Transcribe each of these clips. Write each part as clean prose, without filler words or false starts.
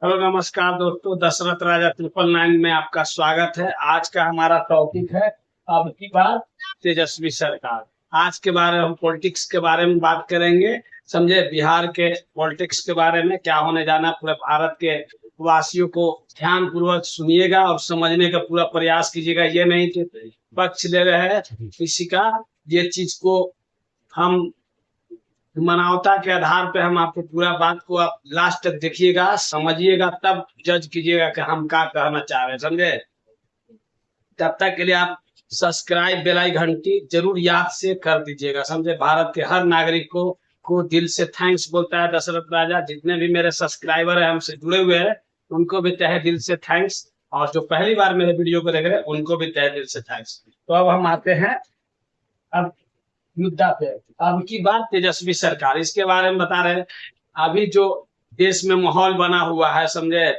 Hello नमस्कार दोस्तों, दशरथ राजा 999 में आपका स्वागत है। आज का हमारा टॉपिक है अब की बार तेजस्वी सरकार। आज के बारे में हम पॉलिटिक्स के बारे में बात करेंगे। समझे, बिहार के पॉलिटिक्स के बारे में क्या होने जाना, पूरे भारत के वासियों को ध्यान पूर्वक सुनिएगा और समझने का पूरा प्रयास कीजिएगा। ये नहीं कि पक्ष ले रहे हैं किसी का, ये चीज को हम मानवता के आधार पे हम आपको पूरा बात को आप लास्ट तक देखिएगा, समझिएगा, तब जज कीजिएगा कि हम क्या कहना चाह रहे हैं। समझे, तब तक के लिए आप सब्सक्राइब बेल आई घंटी जरूर याद से कर दीजिएगा। समझे, भारत के हर नागरिक को दिल से थैंक्स बोलता है दशरथ राजा। जितने भी मेरे सब्सक्राइबर है हमसे जुड़े हुए हैं उनको भी तहे दिल से थैंक्स, और जो पहली बार मेरे वीडियो को देख रहे हैं उनको भी तहे दिल से थैंक्स। तो अब हम आते हैं अब मुद्दा पे। अब की बात तेजस्वी सरकार, इसके बारे में बता रहे हैं। अभी जो देश में माहौल बना हुआ है, समझे,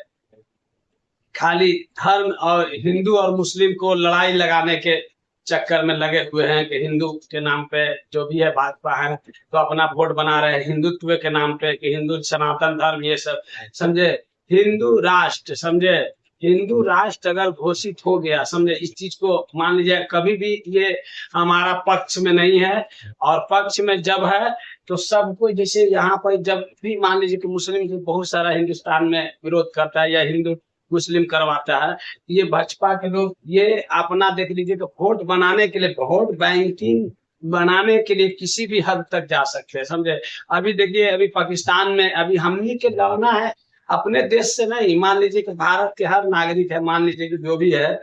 खाली धर्म और हिंदू और मुस्लिम को लड़ाई लगाने के चक्कर में लगे हुए हैं कि हिंदू के नाम पे जो भी है भाजपा है तो अपना वोट बना रहे हैं हिंदुत्व के नाम पे कि हिंदू सनातन धर्म ये सब। समझे, हिंदू राष्ट्र, समझे, हिंदू राष्ट्र अगर घोषित हो गया, समझे, इस चीज को मान लीजिए, कभी भी ये हमारा पक्ष में नहीं है। और पक्ष में जब है तो सबको, जैसे यहाँ पर जब भी मान लीजिए कि मुस्लिम बहुत सारा हिंदुस्तान में विरोध करता है या हिंदू मुस्लिम करवाता है, ये भाजपा के लोग ये अपना देख लीजिए कि वोट बनाने के लिए, वोट बैंकिंग बनाने के लिए किसी भी हद तक जा सकते हैं। समझे, अभी देखिए, अभी पाकिस्तान में अभी हमनी के लड़ना है अपने देश से नहीं। मान लीजिए कि भारत के हर नागरिक है, मान लीजिए कि जो भी है,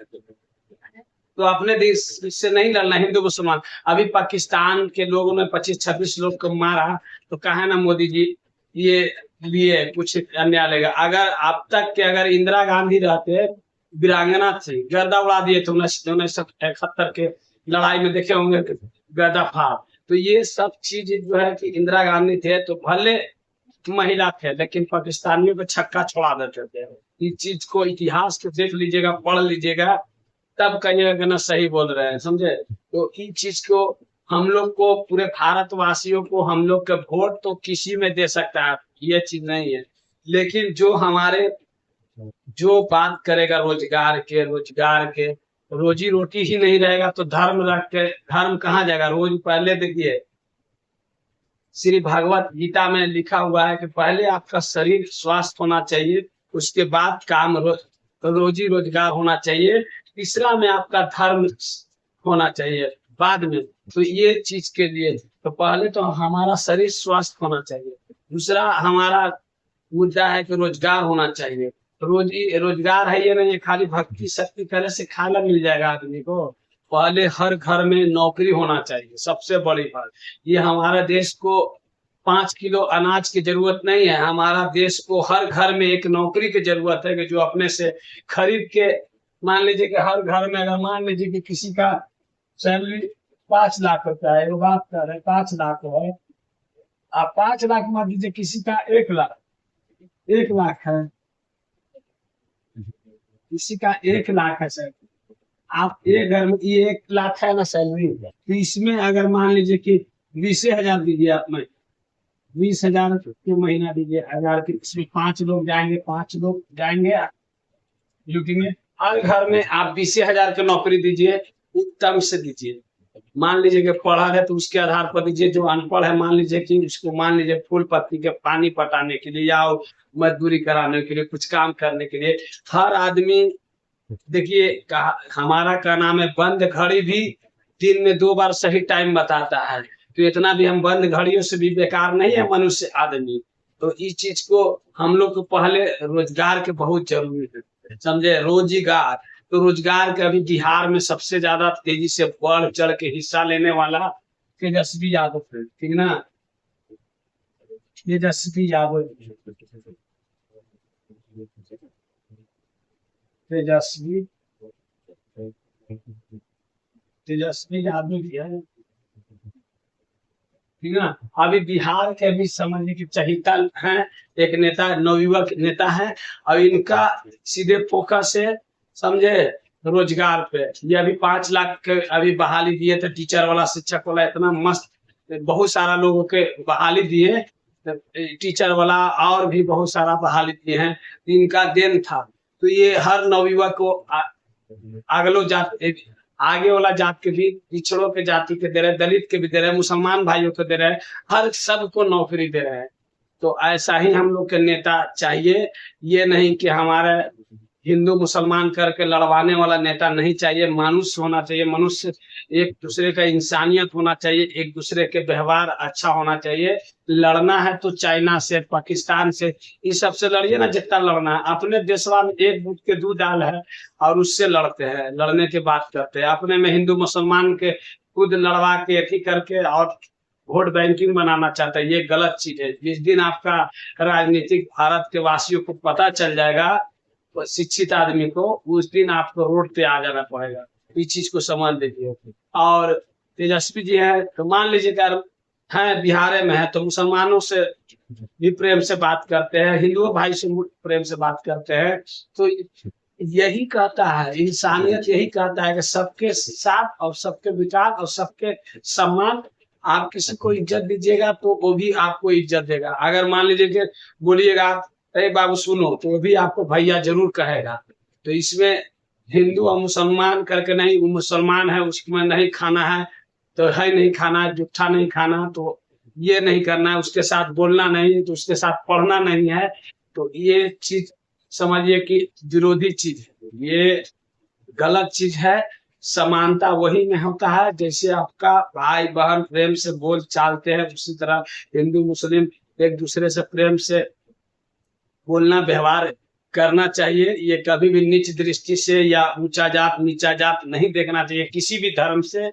तो अपने देश से नहीं लड़ना हिंदू मुसलमान। अभी पाकिस्तान के लोगों ने 25-26 लोग को मारा, तो कहा ना मोदी जी ये लिए कुछ अन्याय लेगा। अगर अब तक के अगर इंदिरा गांधी रहते, वीरांगना थी, गर्दा उड़ा दिए थे 1971 के लड़ाई में, देखे होंगे गर्दा फाड़। तो ये सब चीज जो है कि इंदिरा गांधी थे तो भले महिला थे लेकिन पाकिस्तानियों को छक्का छोड़ा देते थे। इस चीज को इतिहास को देख लीजिएगा, पढ़ लीजिएगा, तब कहिएगा कि ना सही बोल रहे हैं। समझे, तो इस चीज को हम लोग को, पूरे भारतवासियों को, हम लोग के वोट तो किसी में दे सकता है, ये चीज नहीं है। लेकिन जो हमारे, जो बात करेगा रोजगार के रोजी रोटी ही नहीं रहेगा तो धर्म रख के धर्म कहाँ जाएगा। रोज पहले देखिए, श्री भगवत गीता में लिखा हुआ है कि पहले आपका शरीर स्वस्थ होना चाहिए, उसके बाद काम रोजी रोजगार होना चाहिए, तीसरा में आपका धर्म होना चाहिए बाद में। तो ये चीज के लिए तो पहले तो हमारा शरीर स्वस्थ होना चाहिए, दूसरा हमारा मुद्दा है कि रोजगार होना चाहिए। रोजगार है ये नहीं खाली भक्ति शक्ति करे से खाना मिल जाएगा आदमी को। पहले हर घर में नौकरी होना चाहिए, सबसे बड़ी बात। ये हमारा देश को 5 किलो अनाज की जरूरत नहीं है, हमारा देश को हर घर में एक नौकरी की जरूरत है कि जो अपने से खरीद के, मान लीजिए कि हर घर में अगर मान लीजिए कि किसी का सैलरी 5 लाख रुपया है, वो बात कर रहे हैं 5 लाख है, आप 5 लाख मान लीजिए, किसी का 1 लाख है, किसी का 1 लाख है सर। आप एक घर में ये 1 लाख है ना सैलरी, तो इसमें अगर मान लीजिए कि 20,000 दीजिए, आप में 20,000 के महीना दीजिए, 1000 के, इसमें 5 लोग जाएंगे लूटेंगे। हर घर में आप 20,000 की नौकरी दीजिए, उत्तम से दीजिए। मान लीजिए कि पढ़ा है तो उसके आधार पर दीजिए, जो अनपढ़ है मान लीजिए कि उसको, मान लीजिए फूल पत्ती के पानी पटाने के लिए या मजदूरी कराने के लिए, कुछ काम करने के लिए। हर आदमी देखिए, हमारा क्या नाम है, बंद घड़ी भी दिन में 2 बार सही टाइम बताता है। तो इतना भी हम बंद घड़ियों से भी बेकार नहीं है मनुष्य आदमी। तो इस चीज को हम लोग को पहले रोजगार के बहुत जरूरी है। समझे, रोजगार, तो रोजगार के अभी बिहार में सबसे ज्यादा तेजी से बढ़ चढ़ के हिस्सा लेने वाला तेजस्वी यादव है, ठीक ना, तेजस्वी यादव, तेजस्वी तेजस्वी यादव भी है, ठीक ना। अभी बिहार के भी समझने की चहिता है, एक नेता, नवयुवक नेता है, और इनका सीधे फोकस है, समझे, रोजगार पे। ये अभी 5 लाख के अभी बहाली दिए थे, टीचर वाला, शिक्षक वाला, इतना मस्त बहुत सारा लोगों के बहाली दिए। टीचर वाला और भी बहुत सारा बहाली दिए हैं, इनका देन था। तो ये हर नवयुवक को अगलो जात आगे वाला जात के भी, पिछड़ों के जाति के दे रहे, दलित के भी दे रहे, मुसलमान भाइयों को दे रहे, हर सबको नौकरी दे रहे हैं। तो ऐसा ही हम लोग के नेता चाहिए, ये नहीं कि हमारे हिंदू मुसलमान करके लड़वाने वाला नेता नहीं चाहिए। मनुष्य होना चाहिए, मनुष्य एक दूसरे का इंसानियत होना चाहिए, एक दूसरे के व्यवहार अच्छा होना चाहिए। लड़ना है तो चाइना से, पाकिस्तान से, इस सब से लड़िए ना जितना लड़ना है। अपने देशवा में एक दूध के दो दाल है और उससे लड़ते हैं, लड़ने की बात करते हैं। अपने में हिंदू मुसलमान के खुद लड़वा के अथी करके और वोट बैंकिंग बनाना चाहता है, ये गलत चीज है। जिस दिन आपका राजनीतिक भारत के वासियों को पता चल जाएगा, शिक्षित आदमी को, उस दिन आपको रोड पे आ जाना पड़ेगा। इस चीज को समझ लीजिए। और तेजस्वी जी है तो मान लीजिए कि है बिहार में है तो मुसलमानों से भी प्रेम से बात करते हैं, हिंदुओं भाई से प्रेम से बात करते हैं। तो यही कहता है, इंसानियत यही कहता है कि सबके साथ और सबके विचार और सबके सम्मान। आप किसी को इज्जत दीजिएगा तो वो भी आपको इज्जत देगा। अगर मान लीजिए कि बोलिएगा अरे बाबू सुनो, तो वो भी आपको भैया जरूर कहेगा। तो इसमें हिंदू और मुसलमान करके नहीं, वो मुसलमान है उसमें नहीं खाना है तो है नहीं खाना, जूठा नहीं खाना, तो ये नहीं करना है, उसके साथ बोलना नहीं, तो उसके साथ पढ़ना नहीं है। तो ये चीज समझिए कि विरोधी चीज है, ये गलत चीज है। समानता वही में होता है जैसे आपका भाई बहन प्रेम से बोल चालते हैं, उसी तरह हिंदू मुस्लिम एक दूसरे से प्रेम से बोलना व्यवहार करना चाहिए। ये कभी भी नीच दृष्टि से या ऊंचा जात नीचा जात नहीं देखना चाहिए। किसी भी धर्म से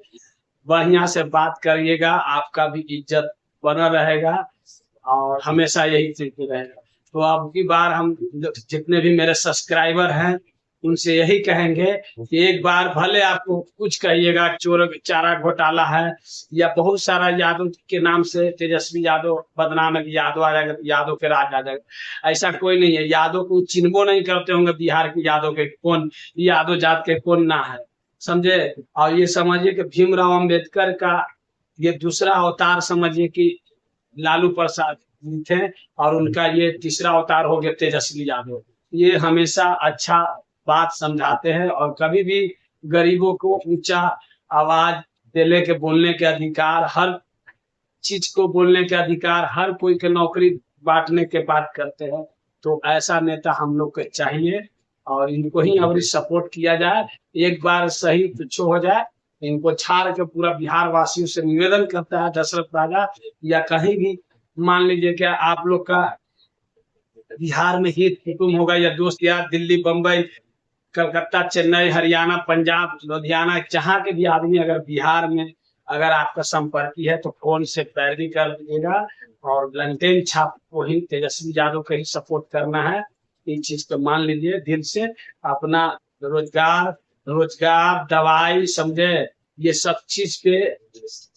बढ़िया से बात करिएगा, आपका भी इज्जत बना रहेगा और हमेशा यही चलते रहेगा। तो अब की बार हम जितने भी मेरे सब्सक्राइबर हैं उनसे यही कहेंगे कि एक बार भले आपको कुछ कहिएगा, चोर चारा घोटाला है या बहुत सारा यादव के नाम से तेजस्वी यादव बदनाम है, यादव आ जाएगा, यादव के राज आ जाएगा। ऐसा कोई नहीं है। यादव को चिन्हबो नहीं करते होंगे बिहार के यादव के, कौन यादव जात के कौन ना है, समझे। और ये समझिए कि भीमराव अंबेडकर का ये दूसरा अवतार समझिए कि लालू प्रसाद थे और उनका ये तीसरा अवतार हो गया तेजस्वी यादव। ये हमेशा अच्छा बात समझाते हैं और कभी भी गरीबों को ऊंचा आवाज देने के बोलने के अधिकार, हर चीज को बोलने के अधिकार, हर कोई के नौकरी बांटने के बात करते हैं। तो ऐसा नेता हम लोग को चाहिए और इनको ही अभी सपोर्ट किया जाए। एक बार सही कुछ हो जाए, इनको छाड़ के पूरा बिहार वासियों से निवेदन करता है दशरथ राजा, या कहीं भी मान लीजिए क्या आप लोग का बिहार में ही हुकुम होगा या दोस्त यार दिल्ली बम्बई कलकत्ता चेन्नई हरियाणा पंजाब लुधियाना जहाँ के भी आदमी अगर बिहार में अगर आपका संपर्की है तो फोन से पैरवी कर दीजिएगा और लंटेन छाप को ही तेजस्वी यादव को ही सपोर्ट करना है। इन चीज को मान लीजिए दिल से। अपना रोजगार दवाई समझे, ये सब चीज पे,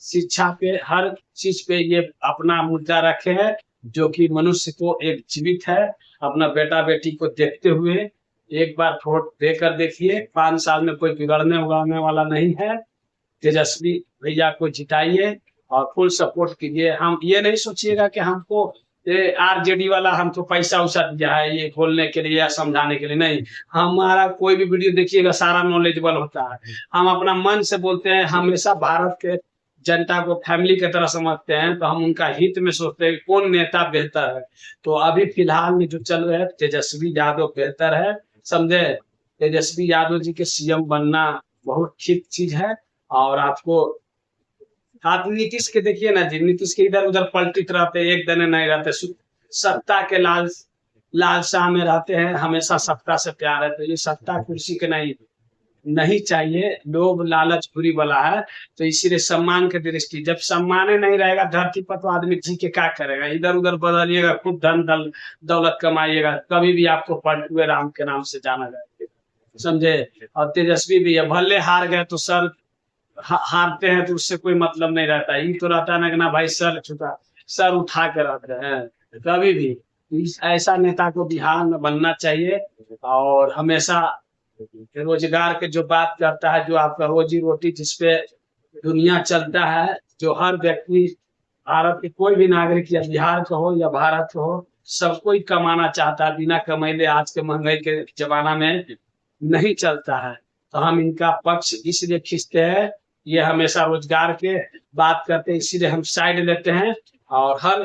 शिक्षा पे, हर चीज पे ये अपना मुद्दा रखे है जो कि मनुष्य को एक जीवित है। अपना बेटा बेटी को देखते हुए एक बार वोट देकर देखिए, 5 साल में कोई बिगड़ने उगाड़ने वाला नहीं है। तेजस्वी भैया को जिताइए और फुल सपोर्ट कीजिए। हम ये नहीं सोचिएगा कि हमको आरजेडी वाला हमको पैसा उसा दिया है ये बोलने के लिए या समझाने के लिए, नहीं। हमारा कोई भी वीडियो देखिएगा सारा नॉलेजेबल होता है। हम अपना मन से बोलते हैं, हमेशा भारत के जनता को फैमिली की तरह समझते हैं, तो हम उनका हित में सोचते हैं कौन नेता बेहतर है। तो अभी फिलहाल में जो चल रहा है तेजस्वी यादव बेहतर है, समझे। तेजस्वी यादव जी के सीएम बनना बहुत ठीक चीज है। और आपको आप नीतीश के देखिए ना जी, नीतीश के इधर उधर पलटित रहते, एक दिन नहीं रहते, सत्ता के लालसा में रहते हैं, हमेशा सत्ता से प्यार है। तो ये सत्ता कुर्सी के नहीं चाहिए, लोभ लालच बुरी वाला है। तो इसीलिए सम्मान की दृष्टि, जब सम्मान नहीं रहेगा धरती पर तो आदमी जी के क्या करेगा, इधर उधर बदलिएगा, खूब धन दौलत कमाइएगा, कभी भी आपको पलटुए राम के नाम से जाना जाएगा, समझे। और तेजस्वी भी है, भले हार गए तो सर हारते हैं तो उससे कोई मतलब नहीं रहता, ये तो रहता है ना भाई सर उठा के रहते हैं। कभी भी ऐसा नेता को बिहार में बनना चाहिए और हमेशा रोजगार के जो बात करता है, जो आपका रोजी रोटी जिसपे दुनिया चलता है, जो हर व्यक्ति भारत के कोई भी नागरिक, या बिहार का हो या भारत का हो, सब कोई कमाना चाहता है। बिना कमाइले आज के महंगाई के जमाना में नहीं चलता है। तो हम इनका पक्ष इसलिए खींचते हैं, ये हमेशा रोजगार के बात करते हैं, इसीलिए हम साइड लेते हैं। और हर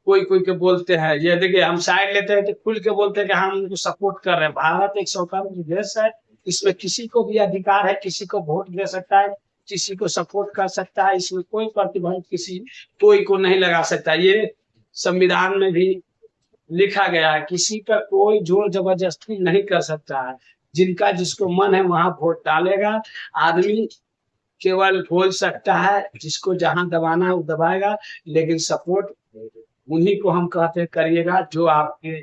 कोई कोई के बोलते हैं, ये देखिए हम साइड लेते हैं तो खुल के बोलते हैं कि हम उनको सपोर्ट कर रहे हैं। भारत एक स्वतंत्र देश है, इसमें किसी को भी अधिकार है, किसी को वोट दे सकता है, किसी को सपोर्ट कर सकता है। इसमें कोई प्रतिबंध किसी कोई को नहीं लगा सकता। ये संविधान में भी लिखा गया है, किसी पर कोई जोर जबरदस्ती नहीं कर सकता है। जिनका जिसको मन है वहां वोट डालेगा। आदमी केवल बोल सकता है, जिसको जहां दबाना है वो दबाएगा, लेकिन सपोर्ट उन्हीं को हम कहते हैं करिएगा जो आपके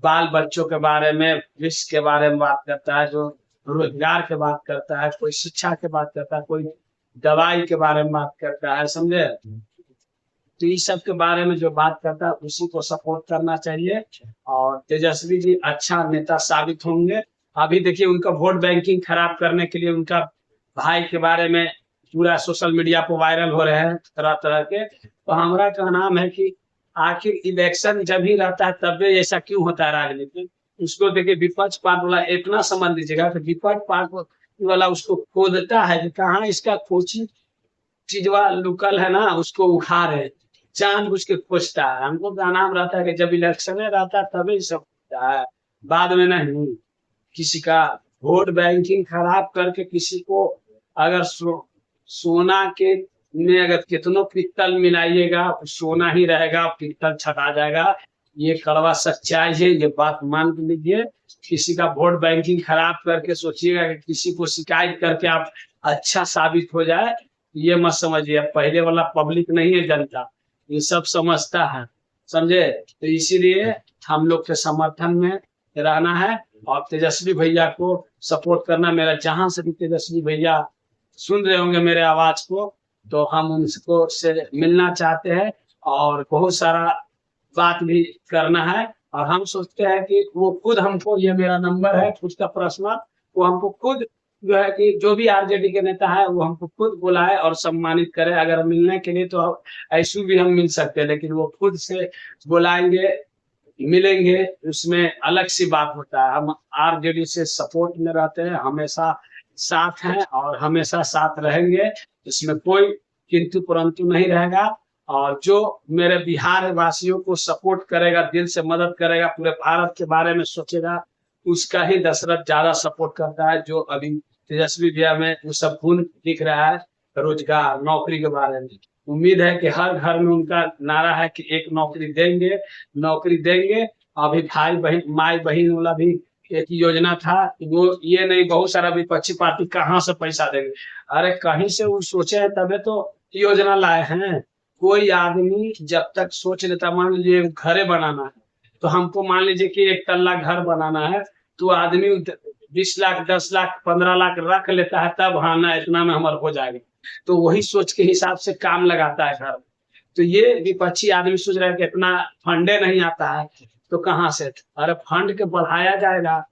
बाल बच्चों के बारे में, विश्व के बारे में बात करता है, जो रोजगार के बात करता है, कोई शिक्षा के बात करता है, कोई दवाई के बारे में बात करता है, समझे। तो इस सब के बारे में जो बात करता है उसी को सपोर्ट करना चाहिए। और तेजस्वी जी अच्छा नेता साबित होंगे। अभी देखिए उनका वोट बैंकिंग खराब करने के लिए उनका भाई के बारे में पूरा सोशल मीडिया पर वायरल हो रहे हैं तरह तरह के। तो हमारा कहना है कि आखिर इलेक्शन जब ही रहता है तब भी ऐसा क्यों होता है राजनीति। उसको देखिए विपक्ष पार्ट वाला इतना समझ लीजिएगा कि विपक्ष पार्ट वाला उसको खोदता है कि कहाँ इसका कोचिंग चीजवा लुकल है ना, उसको उखाड़ है, जानबूझ के खोजता है। हमको का नाम रहता है कि जब इलेक्शन रहता है तभी सब होता है, बाद में नहीं। किसी का वोट बैंकिंग खराब करके किसी को अगर सोना के में अगर कितनों पित्तल मिलाइएगा सोना ही रहेगा, पित्तल छटा जाएगा। ये कड़वा सच्चाई है, ये बात मान लीजिए। किसी का वोट बैंकिंग खराब करके सोचिएगा कि किसी को शिकायत करके आप अच्छा साबित हो जाए, ये मत समझिए। पहले वाला पब्लिक नहीं है, जनता ये सब समझता है, समझे। तो इसीलिए हम लोग के समर्थन में रहना है और तेजस्वी भैया को सपोर्ट करना। मेरा जहां से भी तेजस्वी भैया सुन रहे होंगे मेरे आवाज को, तो हम उनको से मिलना चाहते हैं और बहुत सारा बात भी करना है। और हम सोचते हैं कि वो खुद हमको, ये मेरा नंबर है खुद का पर्सनल, वो हमको खुद जो है कि जो भी आरजेडी के नेता है वो हमको खुद बुलाए और सम्मानित करे। अगर मिलने के लिए तो ऐसे भी हम मिल सकते हैं, लेकिन वो खुद से बुलाएंगे, मिलेंगे, उसमें अलग सी बात होता है। हम आरजेडी से सपोर्ट में रहते हैं, हमेशा साथ हैं और हमेशा साथ रहेंगे। इसमें कोई किंतु परंतु नहीं रहेगा। और जो मेरे बिहार वासियों को सपोर्ट करेगा, दिल से मदद करेगा, पूरे भारत के बारे में सोचेगा, उसका ही दशरथ ज्यादा सपोर्ट करता है। जो अभी तेजस्वी भैया में वो सब गुण दिख रहा है रोजगार नौकरी के बारे में। उम्मीद है कि हर घर में उनका नारा है कि एक नौकरी देंगे, नौकरी देंगे। अभी भाई बहन माई बहन वाला भी एक योजना था, वो ये नहीं बहुत सारा विपक्षी पार्टी कहाँ से पैसा देंगे। अरे कहीं से वो सोचे हैं तबे तो योजना लाए हैं। कोई आदमी जब तक सोच लेता, मान लीजिए घरे बनाना है तो हमको मान लीजिए कि एक तल्ला घर बनाना है, तो आदमी 20 लाख 10 लाख 15 लाख रख लेता है, तब हाँ ना इतना में हमारा हो जाएगा। तो वही सोच के हिसाब से काम लगाता है घर। तो ये विपक्षी आदमी सोच रहा है कि इतना फंडे नहीं आता है तो कहाँ से। अरे फंड के बढ़ाया जाएगा,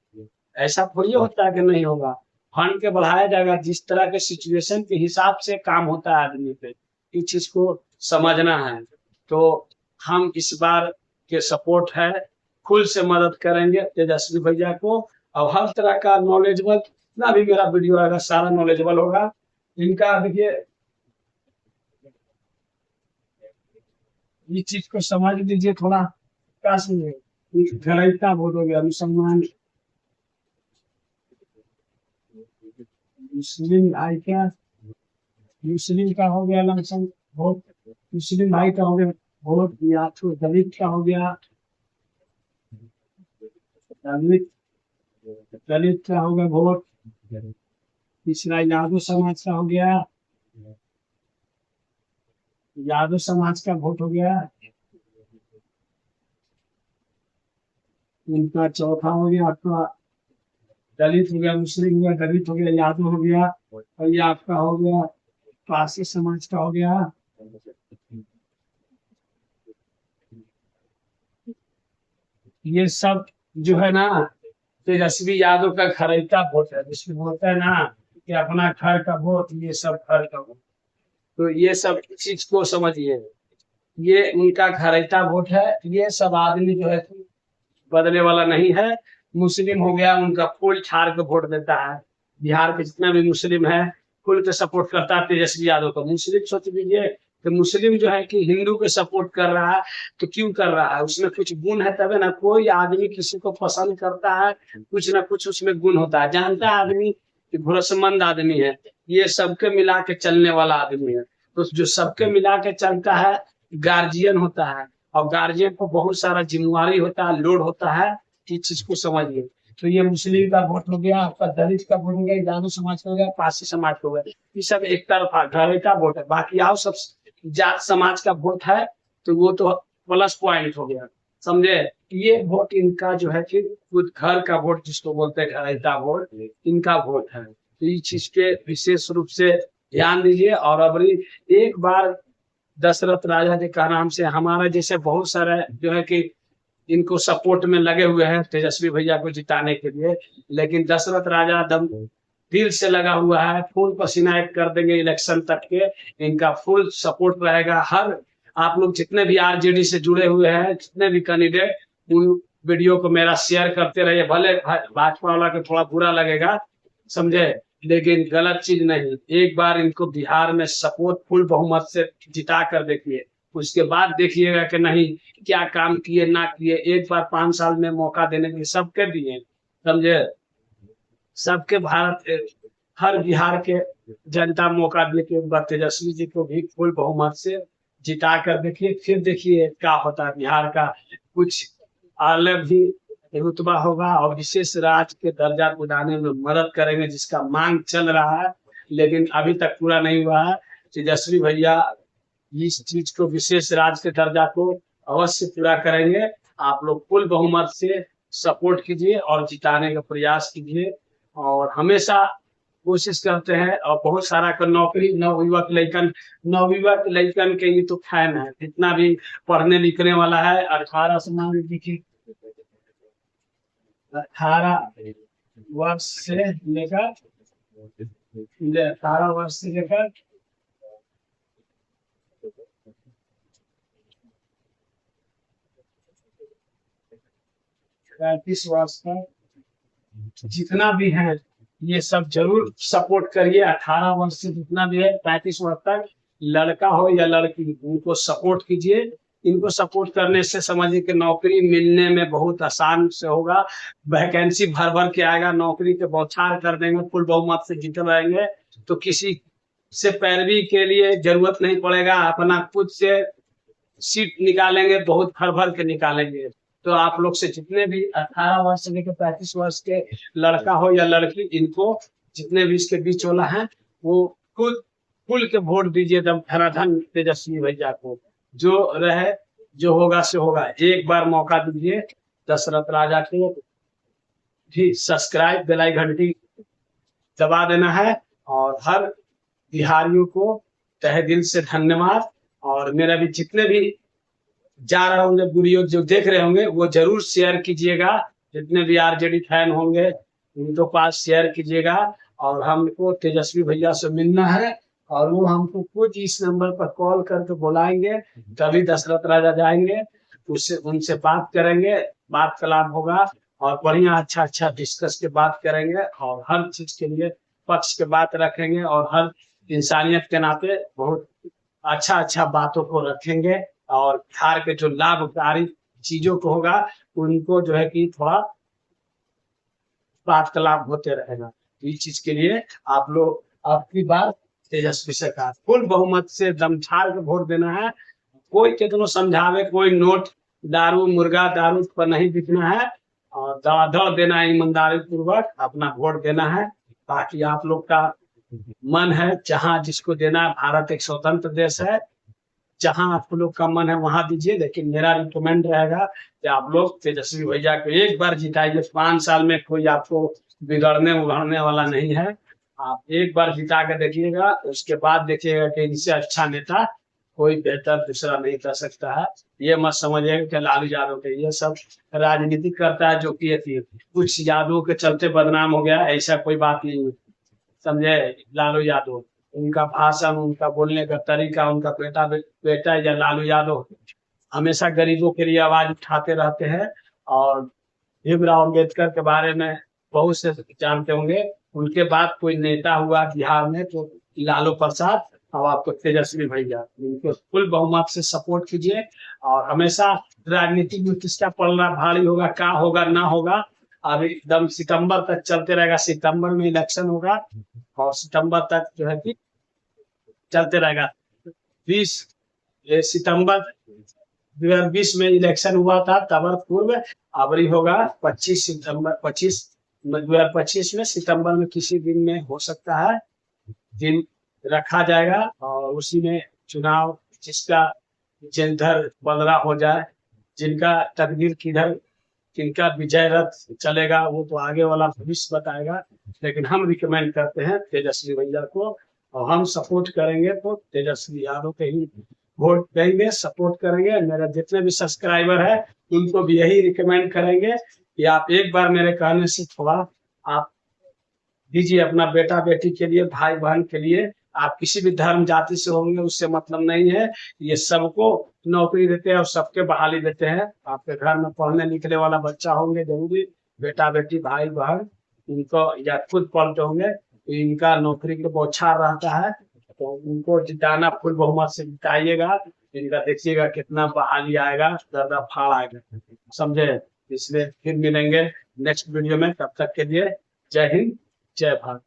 ऐसा थोड़ी होता है कि नहीं होगा। फंड के बढ़ाया जाएगा, जिस तरह के सिचुएशन के हिसाब से काम होता है आदमी पे, इस चीज को समझना है। तो हम इस बार के सपोर्ट है, खुल से मदद करेंगे तेजस्वी भैया को। और हर तरह का नॉलेजेबल, जितना भी मेरा वीडियो आएगा सारा नॉलेजेबल होगा। इनका देखिए इस चीज को समझ लीजिए थोड़ा, गलैता बहुत हो गया। मुसलमान मुस्लिम भाई क्या, मुस्लिम का हो गया लमसम वोट, मुस्लिम भाई का हो गया वोट, या तो दलित का हो गया, दलित दलित का हो गया वोट, तीसरा यादव समाज का हो गया, यादव समाज का वोट हो गया। उनका चौथा हो गया आपका दलित हो गया, मुस्लिम हो गया, दलित हो गया, यादव हो गया, और ये आपका हो गया पारसी समाज का हो गया। ये सब जो है ना तेजस्वी यादव का खरीदा वोट है, जिसमें बोलता है ना कि अपना घर का वोट, ये सब घर का वोट। तो ये सब चीज को समझिए, ये उनका घरेता वोट है। ये सब आदमी जो है बदलने वाला नहीं है। मुस्लिम हो गया, उनका फुल छाड़ के वोट देता है। बिहार के जितना भी मुस्लिम है खुल के सपोर्ट करता है तेजस्वी यादव को। मुस्लिम सोच लीजिए कि मुस्लिम जो है कि हिंदू के सपोर्ट कर रहा है, तो क्यों कर रहा है? उसमें कुछ गुण है तभी ना। कोई आदमी किसी को पसंद करता है, कुछ ना कुछ उसमें गुण होता है। जानता है आदमी कि भरोसेमंद आदमी है, ये सबके मिला के चलने वाला आदमी है। तो जो सबके मिला के चलता है गार्जियन होता है, और गार्जियन को बहुत सारा जिम्मेवारी होता है, लोड होता है। इस चीज को समझिए। तो ये मुस्लिम का वोट हो गया, आपका दलित का वोट हो गया, जादू समाज का हो गया, पारसी समाज का हो गया। ये सब एक तरफा घरेटा वोट है। बाकी आओ सब जात समाज का वोट है, तो वो तो प्लस पॉइंट हो गया, समझे? ये वोट इनका जो है कि खुद घर का वोट जिसको बोलते हैं घरेटा वोट, इनका वोट है। तो इस चीज पे विशेष रूप से ध्यान दीजिए। और अब एक बार दशरथ राजा जी का नाम से हमारा जैसे बहुत सारे जो है कि इनको सपोर्ट में लगे हुए हैं तेजस्वी भैया को जिताने के लिए, लेकिन दशरथ राजा दम दिल से लगा हुआ है, फुल पसीना एक कर देंगे इलेक्शन तक के। इनका फुल सपोर्ट रहेगा। हर आप लोग जितने भी आरजेडी से जुड़े हुए हैं, जितने भी कैंडिडेट, उन वीडियो को मेरा शेयर करते रहिए। भले भाजपा वाला को थोड़ा बुरा लगेगा, समझे, लेकिन गलत चीज नहीं। एक बार इनको बिहार में सपोर्ट फुल बहुमत से जिता कर देखिए, उसके बाद देखिएगा कि नहीं क्या काम किए ना किए। एक बार 5 साल में मौका देने के सबके दिए, समझे, सबके भारत हर बिहार के जनता मौका दे के एक बार तेजस्वी जी को भी फुल बहुमत से जिता कर देखिए। फिर देखिए क्या होता है। बिहार का कुछ अलग ही रुतबा होगा और विशेष राज्य के दर्जा को दिलाने में मदद करेंगे, जिसका मांग चल रहा है लेकिन अभी तक पूरा नहीं हुआ है। तेजस्वी भैया इस चीज को, विशेष राज्य के दर्जा को अवश्य पूरा करेंगे। आप लोग फुल बहुमत से सपोर्ट कीजिए और जिताने का प्रयास कीजिए। और हमेशा कोशिश करते हैं, और बहुत सारा का नौकरी नवयुवक लैकन के ये तो फैन है। जितना भी पढ़ने लिखने वाला है 18 से मान लीजिए 18 वर्ष से लेकर 18 वर्ष से लेकर 35 वर्ष तक जितना भी है ये सब जरूर सपोर्ट करिए। 18 वर्ष से जितना भी है 35 वर्ष तक, लड़का हो या लड़की, उनको सपोर्ट कीजिए। इनको सपोर्ट करने से समझिए कि नौकरी मिलने में बहुत आसान से होगा। वैकेंसी भर भर के आएगा, नौकरी के बौछार कर देंगे, फुल बहुमत से जीत रहेंगे। तो किसी से पैरवी के लिए जरूरत नहीं पड़ेगा, अपना खुद से सीट निकालेंगे, बहुत भर भर के निकालेंगे। तो आप लोग से जितने भी 18 वर्ष से लेकर 35 वर्ष के लड़का हो या लड़की, इनको जितने भी इसके बीच वाला है वो खुद खुल के वोट दीजिए एकदम धनाधन तेजस्वी भैया को। जो रहे जो होगा से होगा। एक बार मौका दीजिए दशरथ राजा को भी। सब्सक्राइब बेल आइकन घंटी दबा देना है। और हर बिहारियों को तहे दिल से धन्यवाद। और मेरा भी जितने भी जा रहा होंगे वीडियो जो देख रहे होंगे वो जरूर शेयर कीजिएगा। जितने भी आरजेडी फैन होंगे उनके पास शेयर कीजिएगा। और हमको तेजस्वी भैया से मिलना है, और वो हमको कुछ इस नंबर पर कॉल करके बुलाएंगे, तभी दशरथ राजा जाएंगे, उससे उनसे बात करेंगे, बात कलाम होगा और बढ़िया अच्छा डिस्कस के बात करेंगे। और हर चीज के लिए पक्ष के बात रखेंगे, और हर इंसानियत के नाते बहुत अच्छा बातों को रखेंगे। और बिहार के जो लाभकारी चीजों को होगा उनको जो है कि थोड़ा वार्तालाप होते रहेगा। इस चीज के लिए आप लोग आपकी बात तेजस्वी सरकार फुल बहुमत से दमछाड़ के वोट देना है। कोई कितनो समझावे, कोई नोट दारू मुर्गा दारू पर नहीं बिकना है, और दौड़ देना है, ईमानदारी पूर्वक अपना वोट देना है। बाकी आप लोग का मन है जहां जिसको देना है। भारत एक स्वतंत्र देश है, जहां आप लोग का मन है वहां दीजिए। लेकिन मेरा रिकमेंड रहेगा कि आप लोग तेजस्वी भैया को एक बार जिताइए। 5 साल में कोई आपको बिगड़ने उगड़ने वाला नहीं है। आप एक बार जिता के देखिएगा, उसके बाद देखिएगा कि इनसे अच्छा नेता कोई बेहतर दूसरा नहीं कर सकता है। ये मत समझिएगा कि लालू यादव के ये सब राजनीति करता है जो कि कुछ यादवों के चलते बदनाम हो गया, ऐसा कोई बात नहीं है, समझे। लालू यादव उनका भाषण, उनका बोलने का तरीका, उनका बेटा या लालू यादव हमेशा गरीबों के लिए आवाज उठाते रहते हैं। और भीमराव अम्बेडकर के बारे में बहुत से जानते होंगे। उनके बाद कोई नेता हुआ बिहार में तो लालू प्रसाद और आपको तेजस्वी भैया, इनको फुल बहुमत से सपोर्ट कीजिए। और हमेशा राजनीतिक में किसका पलड़ा भारी होगा, क्या होगा ना होगा, अब एकदम सितंबर तक चलते रहेगा। सितंबर में इलेक्शन होगा और सितंबर तक जो है कि चलते रहेगा। 20 सितंबर 2020 में इलेक्शन हुआ था, तब पूर्व अबरी होगा 25 सितंबर 2025 में सितंबर में किसी दिन में हो सकता है, दिन रखा जाएगा और उसी में चुनाव जिसका जिधर बलरा हो जाए, जिनका तकदीर किधर, किनका विजय रथ चलेगा वो तो आगे वाला भविष्य बताएगा। लेकिन हम रिकमेंड करते हैं तेजस्वी भैया को और हम सपोर्ट करेंगे तो तेजस्वी यादव के ही वोट देंगे, सपोर्ट करेंगे। मेरा जितने भी सब्सक्राइबर है उनको भी यही रिकमेंड करेंगे कि आप एक बार मेरे कहने से थोड़ा आप दीजिए अपना बेटा बेटी के लिए, भाई बहन के लिए। आप किसी भी धर्म जाति से होंगे उससे मतलब नहीं है, ये सबको नौकरी देते हैं और सबके बहाली देते हैं। आपके घर में पढ़ने लिखने वाला बच्चा होंगे जरूरी, बेटा बेटी भाई बहन, इनको या खुद पढ़ते होंगे तो इनका नौकरी के बौछार रहता है, तो उनको जिताना फुल बहुमत से जिताइएगा। इनका देखिएगा कितना बहाली आएगा, ज्यादा फाड़ आएगा, समझे। इसलिए फिर मिलेंगे नेक्स्ट वीडियो में, तब तक के लिए जय हिंद जय भारत।